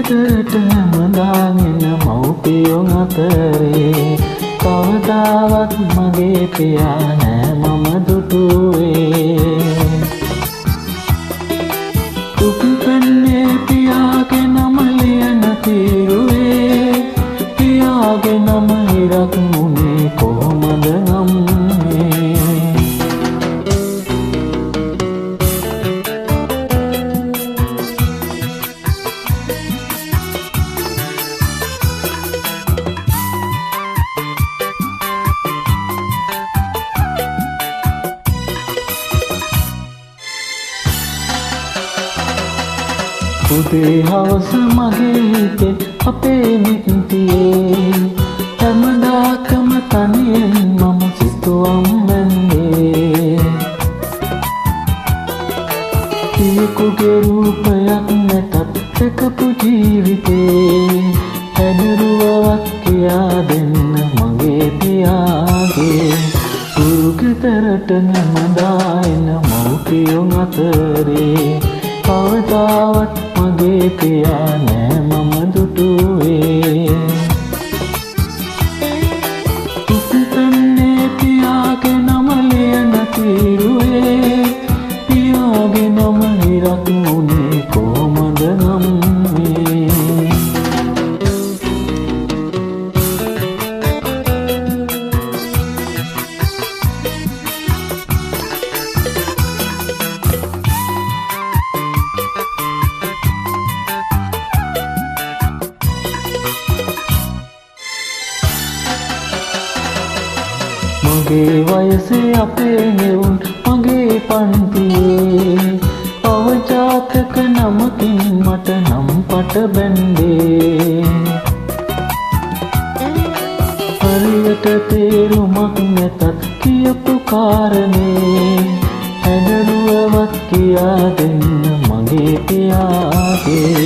ගෙදරට හැමදාගෙන මව්පියෝ අතරේ කවදාවත් මගේ පියා නෑ මම දුටුවේ. උපන්නේ පියාගේ නම ලියන තීරුවේ පියාගේ නම ඉරක් මුනේ කොහොමද නම්නේ. උදේ හවස මගේ හිතේ අපේ මිත්තියේ හැමදාකම තනියෙන් මම සිතුවම් වැන්නේ. පියෙකුගේ රූපයක් නැතත් දැකපු ජීවිතේ හැදරුවක් කියා දෙන්න මගේ පියාගේ. උරු ගෙදරට නැමදා එන මව්පියෝ අතරේ කවදාවත් මගේ පියා නෑ මම දුටුවේ. උපන්නේ පියාගේ නම ලියන තීරුවේ පියාගේ නම ඉරක් මුනේ කොහොමද නම්නේ. මගේ වයසේ අපේ නෙවුන් මගේ පන්තියේ අවජාතක නමකින් මට නම් පට බැන්දේ. හරියට තේරුමක් නැතත් කියපු කාරණේ හැදරුවක් කියා දෙන්න මගේ පියාගේ.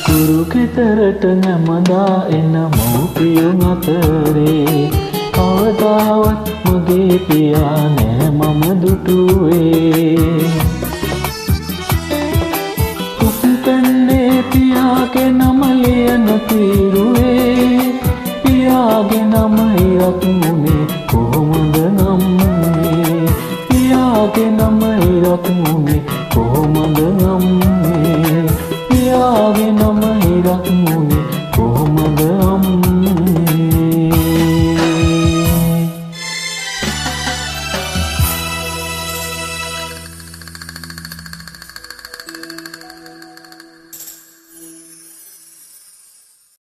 කුරු ගෙදරට නැමදා එන මව්පියෝ අතරේ කවදාවත් මගේ පියා නෑ මම දුටුවේ. උපන්නේ පියාගේ නම ලියන තීරුවේ පියාගේ නම ඉරක් මුනේ කොහොමද නම්නේ. පියාගේ නම ඉරක් මුනේ කොහොමද නම්නේ.